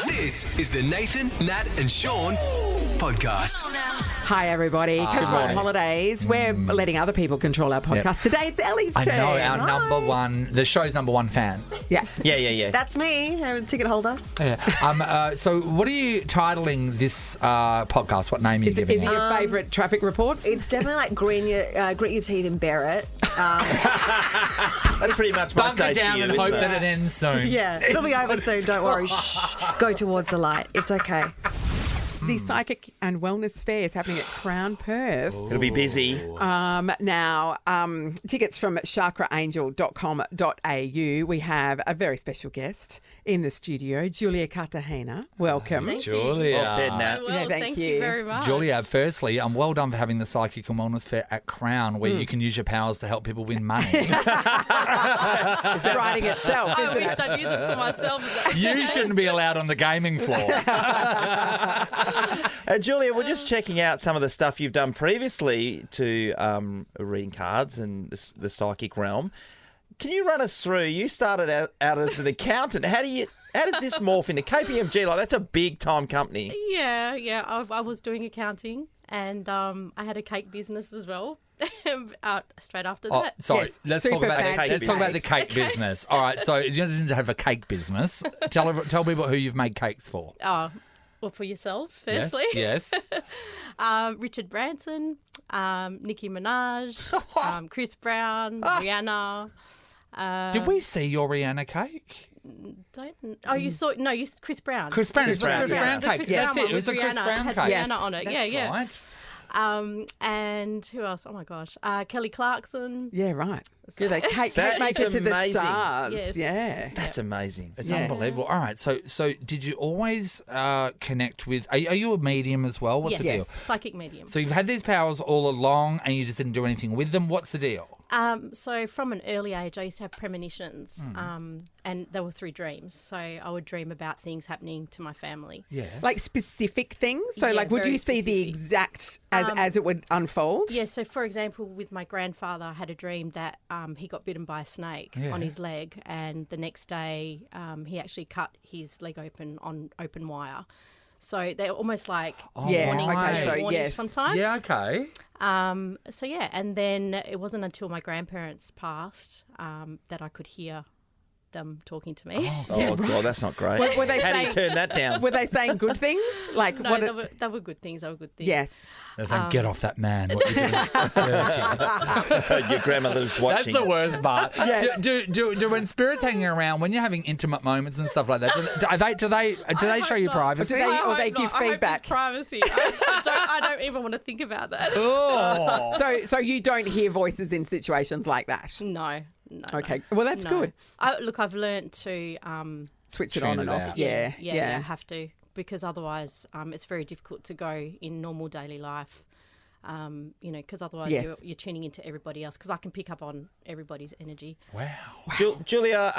This is the Nathan, Nat and Shaun podcast. Hi, everybody. Because we're on holidays, we're letting other people control our podcast. Today, it's Ellie's turn. I know, our number one, the show's number one fan. Yeah. Yeah. That's me, a ticket holder. Yeah. So what are you titling this podcast? What name are you giving Is it it? your favourite traffic reports? It's definitely like grit your teeth and bear it. That's pretty much my Bunker stage down for you, and isn't hope it? that it ends soon. Yeah, it'll be over soon. Don't worry. Shh. Go towards the light. It's okay. The Psychic and Wellness Fair is happening at Crown Perth. It'll be busy. Now, tickets from chakraangel.com.au. We have a very special guest in the studio, Julia Cartagena. Welcome. Julia. Well said, Nat. Well, Yeah, thank you. you very much. Julia, firstly, well done for having the Psychic and Wellness Fair at Crown, where you can use your powers to help people win money. It's writing itself, I isn't wish it? I'd use it for myself. You shouldn't be allowed on the gaming floor. Julia, we're just checking out some of the stuff you've done previously to reading cards and the psychic realm. Can you run us through? You started out as an accountant. How does this morph into KPMG? Like, that's a big time company. Yeah. I was doing accounting and I had a cake business as well. Straight after Oh, that. sorry. Yes, Let's talk super about fancy let's talk about the cakes. cake business. All right. So you didn't have a cake business. Tell people who you've made cakes for. Oh, well, for yourselves, firstly. Yes. Richard Branson, Nicki Minaj, Chris Brown, Rihanna. Did we see your Rihanna cake? You saw Chris Brown. Chris Brown. It's the Brown, Chris yeah. Brown The cake. Chris Yeah, Brown that's it. one It was the with Chris Rihanna. Brown Had cake. Rihanna on it. That's Yeah. right. And who else? Oh my gosh, Kelly Clarkson. Yeah, right. Good. They cake That maker is to the amazing. stars. Yes. Yeah. That's amazing. It's Yeah. unbelievable. All right. So did you always connect with? Are you a medium as well? What's Yes, the deal? psychic medium. So you've had these powers all along, and you just didn't do anything with them. What's the deal? So from an early age, I used to have premonitions, and they were through dreams. So I would dream about things happening to my family. Yeah. Like specific things? So, Yeah, like, would very you see the specific. exact as it would unfold? Yeah, so for example, with my grandfather, I had a dream that he got bitten by a snake Yeah. on his leg, and the next day he actually cut his leg open on open wire. So they're almost like Yeah, warning, okay, so warning yes. sometimes. Yeah. Okay. So yeah, and then it wasn't until my grandparents passed that I could hear them talking to me. Oh, God, that's not great. Were they How do you saying- turn that down? Were they saying good things? Like, No, what? they were good things. They were good things. Yes. They're saying, "Get off that man! What you doing? Dirty." Your grandmother's That's watching. the worst part. Do when spirits hanging around, when you're having intimate moments and stuff like that, do they show you privacy? Do they- I or hope they not. give I hope feedback? it's privacy. I don't even want to think about that. Oh. So you don't hear voices in situations like that? No. Okay. Well, that's good. I've learnt to Switch it Tune on it and off. out. Yeah. I have to, because otherwise it's very difficult to go in normal daily life. Because otherwise Yes. you're tuning into everybody else. Because I can pick up on everybody's energy. Wow. Julia,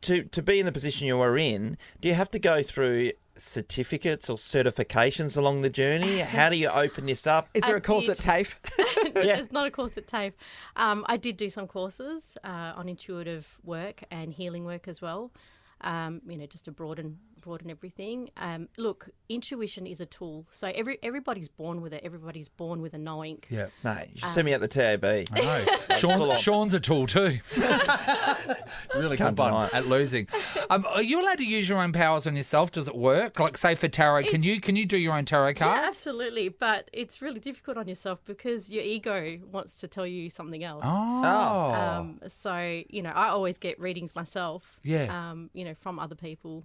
to be in the position you were in, do you have to go through certificates or certifications along the journey? How do you open this up? Is there I a course at did. TAFE? There's not a course at TAFE. I did do some courses on intuitive work and healing work as well. Just to broaden everything. Look, intuition is a tool. So everybody's born with it. Everybody's born with a knowing. Yeah. Mate, you should send me at the TAB. I know. full on. Sean's a tool too. Really Can't good one deny it. at losing. Are you allowed to use your own powers on yourself? Does it work? Like, say for tarot, can you do your own tarot card? Yeah, absolutely. But it's really difficult on yourself because your ego wants to tell you something else. Oh. So, I always get readings myself. Yeah. From other people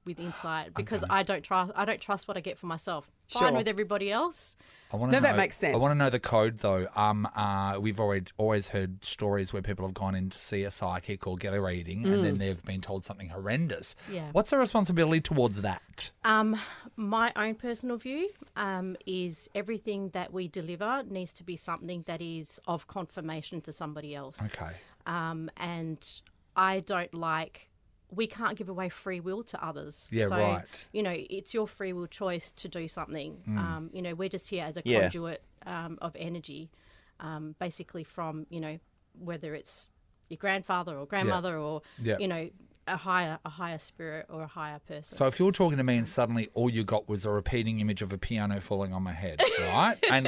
with insight because I don't trust what I get for myself. Fine Sure. with everybody else. I want No, to know, that makes sense. I want to know the code though. We've always heard stories where people have gone in to see a psychic or get a reading, and then they've been told something horrendous. Yeah. What's the responsibility towards that? My own personal view is everything that we deliver needs to be something that is of confirmation to somebody else. Okay. And I don't like. We can't give away free will to others. Yeah, so, right. It's your free will choice to do something. We're just here as a Yeah. conduit of energy, basically from, whether it's your grandfather or grandmother or, Yeah. a higher spirit or a higher person. So if you're talking to me and suddenly all you got was a repeating image of a piano falling on my head, right? and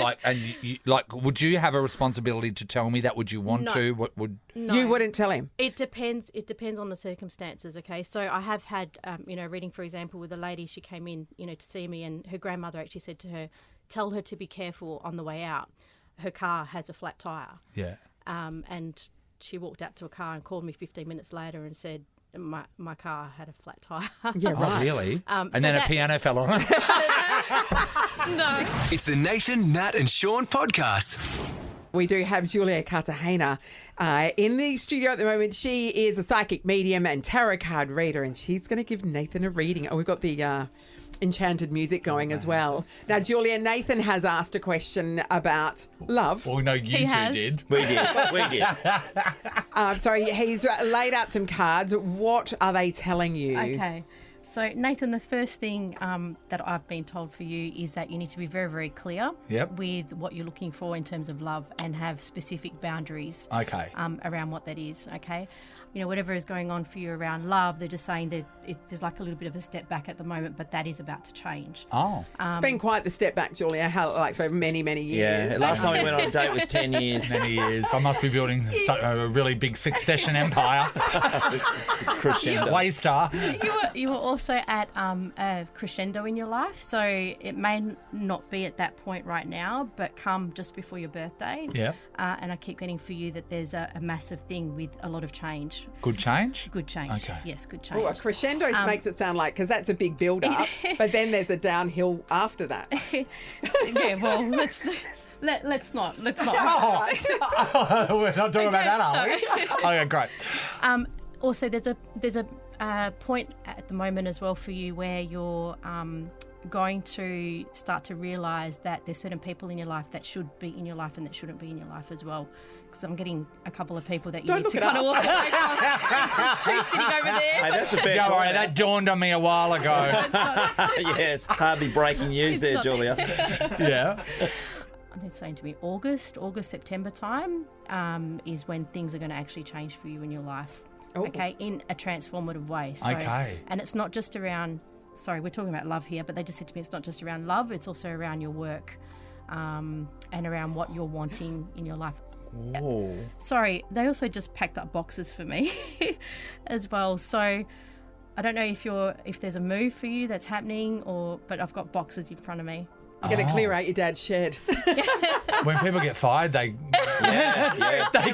you, would you have a responsibility to tell me that? Would you want to? What would No. You wouldn't tell him? It depends. It depends on the circumstances. Okay, so I have had, reading, for example, with a lady. She came in, to see me, and her grandmother actually said to her, "Tell her to be careful on the way out. Her car has a flat tire." Yeah. And she walked out to a car and called me 15 minutes later and said, My car had a flat tire. Yeah, right. Oh, really? So and then a piano fell on it. No. It's the Nathan, Nat and Shaun podcast. We do have Julia Cartagena in the studio at the moment. She is a psychic medium and tarot card reader, and she's going to give Nathan a reading. Oh, we've got the enchanted music going as well. Now, Julia, Nathan has asked a question about love. Well, no, you two has. did. We did. Sorry, he's laid out some cards. What are they telling you? Okay. So, Nathan, the first thing that I've been told for you is that you need to be very, very clear with what you're looking for in terms of love and have specific boundaries Okay. around what that is, okay? Whatever is going on for you around love, they're just saying that there's like a little bit of a step back at the moment, but that is about to change. Oh. It's been quite the step back, Julia, for many, many years. Yeah, last time we went on a date was 10 years. Many years. I must be building a really big succession empire. Crescendo. Waystar. You were also at a crescendo in your life, so it may not be at that point right now, but come just before your birthday. Yeah. And I keep getting for you that there's a massive thing with a lot of change. Good change? Good change. Okay. Yes, good change. Oh, a crescendo makes it sound like, because that's a big build-up, but then there's a downhill after that. Yeah, well, let's not. We're not talking about that, are we? Okay, great. Also, there's a point at the moment as well for you where you're going to start to realise that there's certain people in your life that should be in your life and that shouldn't be in your life as well. Because I'm getting a couple of people that you Don't need look to it kind of up. walk away from. There's two sitting over there. Hey, that's a fair Don't worry, call. that dawned on me a while ago. Yes, hardly breaking news there, Julia. Yeah. They're saying to me August, September time is when things are going to actually change for you in your life. Oh. Okay, in a transformative way. So, Okay. And it's not just around, sorry, we're talking about love here, but they just said to me it's not just around love, it's also around your work and around what you're wanting in your life. Oh. Sorry, they also just packed up boxes for me as well. So I don't know if there's a move for you that's happening, but I've got boxes in front of me. You're going to clear out your dad's shed. When people get fired, they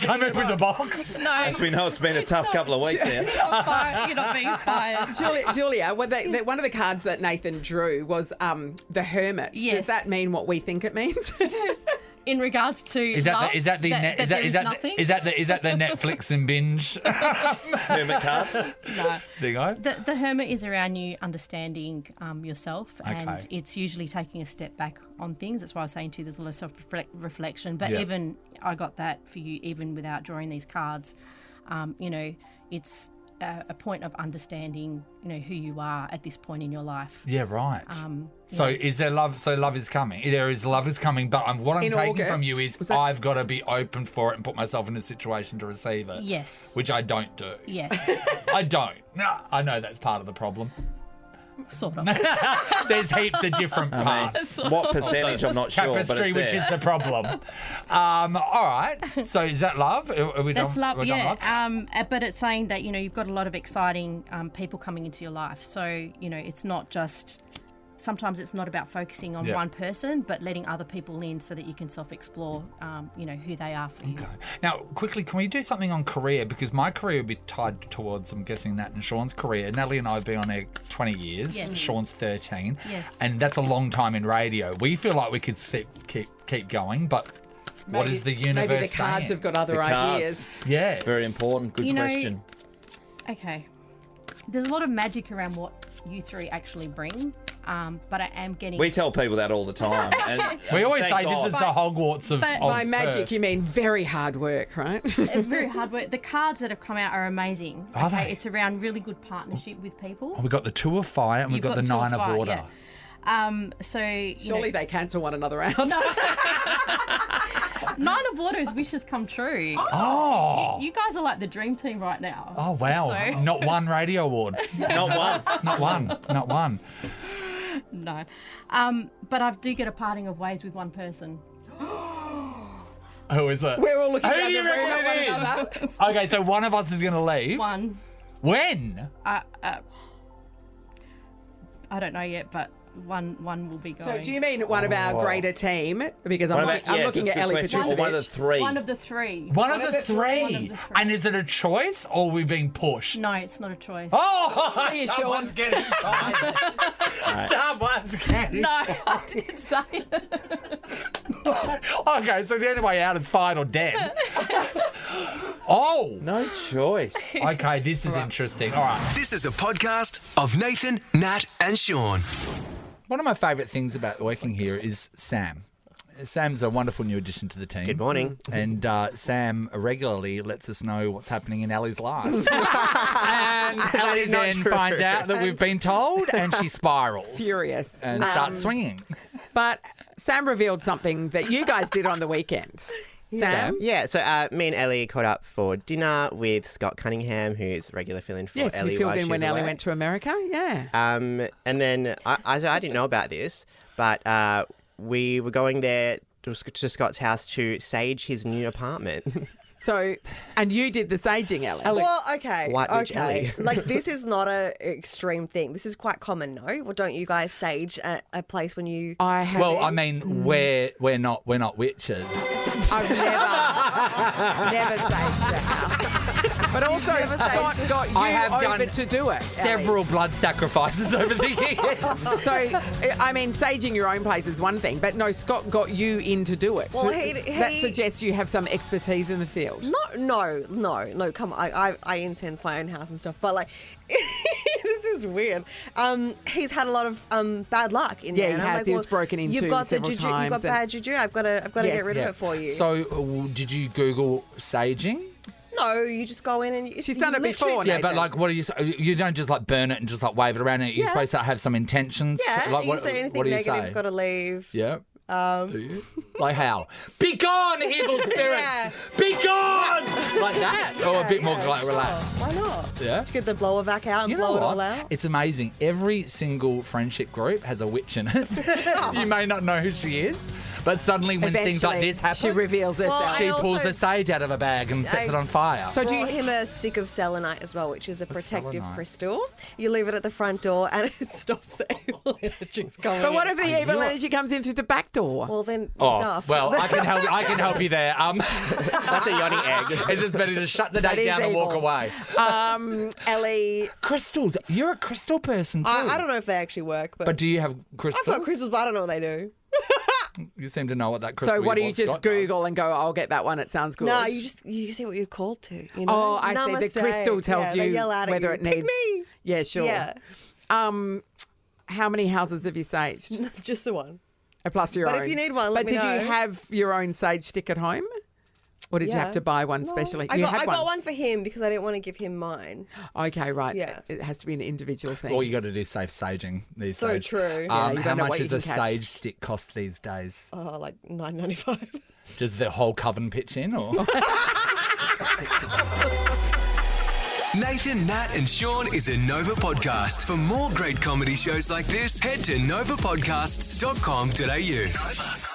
come in with a box. No, As we know, it's been a tough couple of weeks now. you're not being fired. Julia, one of the cards that Nathan drew was the Hermit. Yes. Does that mean what we think it means? In regards to Is that love, the Netflix and binge? Hermit card. No. There you go. The hermit is around you understanding yourself, and Okay. it's usually taking a step back on things. That's why I was saying to you, there's a lot of self-reflection. But Yeah. even I got that for you, even without drawing these cards. It's a point of understanding, who you are at this point in your life. Yeah, right. So is there love? So love is coming. There is love is coming. But what I'm In taking August. from you is Was that- I've got to be open for it and put myself in a situation to receive it. Yes. Which I don't do. Yes. I don't. No, I know that's part of the problem. Sort of. There's heaps of different parts. What percentage, I'm not sure, but Tapestry, it's which there. is the problem. All right. So is that love? Are we That's done, love, we're done yeah. love? But it's saying that, you've got a lot of exciting people coming into your life. So, it's not just, sometimes it's not about focusing on Yeah. one person, but letting other people in so that you can self-explore, who they are for you. Okay. Now, quickly, can we do something on career? Because my career would be tied towards, I'm guessing, Nat and Shaun's career. Natalie and I have been on air 20 years. Yes. Sean's 13. Yes. And that's a long time in radio. We feel like we could keep going, but what is the universe Maybe the cards saying? have got other The cards. ideas. Yes. Very important. Good question. Okay. There's a lot of magic around what you three actually bring, but I am getting... We tell people that all the time. And We always thank say this God. is the Hogwarts of By magic, Perth. you mean very hard work, right? very hard work. The cards that have come out are amazing. Are they? It's around really good partnership with people. We've got the Two of Fire and we've got the Two of Nine of Fire, Water. yeah. Surely they cancel one another out. 9 of Water's wishes come true. Oh. You guys are like the dream team right now. Oh, wow. So- Not one radio award. Not one. Not one. Not one. No. But I do get a parting of ways with one person. Who is it? We're all looking Who at do you the room reckon at it one is? another. Okay, so one of us is going to leave. One. When? I don't know yet, but one will be going. So do you mean one of our greater team? Because I'm looking at Ellie question. Or one of the Petrovich. three. One of the three. One of the One three. of the three. And is it a choice or are we being pushed? No, it's not a choice. Oh, See you, someone's Sean. getting fired. Someone's getting No, I didn't say it. Okay, so the only way out is fired or dead. Oh, No choice. okay, this is interesting. All right. This is a podcast of Nathan, Nat, and Sean. One of my favourite things about working here is Sam. Sam's a wonderful new addition to the team. Good morning. And Sam regularly lets us know what's happening in Ellie's life. And Ellie not then true. finds out that we've been told and she spirals. Furious. And starts swinging. But Sam revealed something that you guys did on the weekend. Sam? Yeah, so me and Ellie caught up for dinner with Scott Cunningham, who's a regular fill-in for Yes, Ellie you filled while in she when was Ellie away. went to America. Yeah. And then I didn't know about this, but we were going there to Scott's house to sage his new apartment. So, and you did the saging, Ellie. Well, okay. White Witch okay. Ellie. Like, this is not an extreme thing. This is quite common, no? Well, don't you guys sage a place when you... I have. Well, I mean, we're not witches. I've never saged the house. But also, Scott got you I have over done to do it. Several blood sacrifices over the years. Ellie. So, I mean, saging your own place is one thing, but no, Scott got you in to do it. Well, So he- that he- suggests you have some expertise in the field. No, come on. I incense my own house and stuff, but like, this is weird. He's had a lot of bad luck in Yeah, there. he and I'm has. like, He was broken into You've got several the juju. You've times got and- bad juju. I've got to Yes. get rid of it for you. So, did you Google saging? no, you just go in and She's done it literally- before, Yeah, but Nathan. like, what do you say? You don't just like burn it and just like wave it around. You're Yeah. supposed to have some intentions. Yeah, Like, you say anything what do you negative's say? got to leave. Yeah. Do you? Like how? Be gone, evil spirits! Yeah. Be gone! Like that? Or a bit more like sure. relaxed? Why not? Yeah. Get the blower vac out and You know blow it all what? out. It's amazing. Every single friendship group has a witch in it. You may not know who she is, but suddenly when things like Eventually, this happen, she reveals herself. Well, she I pulls also- a sage out of a bag and sets it on fire. So do you? Brought him a stick of selenite as well, which is a protective selenite? crystal. You leave it at the front door and it stops the evil energies coming But what in. if the evil energy comes in through the back door? Well, then Oh, stuff. well, I can help. I can help you there. That's a yachting egg. It's just better to shut the That day is down and walk evil. away. Ellie, Crystals. You're a crystal person too. I don't know if they actually work, but, But do you have crystals? I've got crystals, but I don't know what they do. You seem to know what that crystal. so what do you was, just Scott does. Google and go, I'll get that one, it sounds good? No, you see what you're called to. You know? Oh, I see. The Namaste. crystal tells Yeah, they you yell out at whether you, it "Pick needs... me!" Yeah, sure. Yeah, How many houses have you saged? that's just the one. Plus your But own. if you need one, But let me did know. you have your own sage stick at home? Or did you have Yeah. to buy one No, specially? I You got, had I got one for him because I didn't want to give him mine. Okay, right. Yeah. It has to be an individual thing. All you got to do is safe saging these So days. true. Yeah, you how don't know much what you does a can catch. sage stick cost these days? Oh, like $9.95. Does the whole coven pitch in, or? Nathan, Nat, and Sean is a Nova podcast. For more great comedy shows like this, head to novapodcasts.com.au. Nova.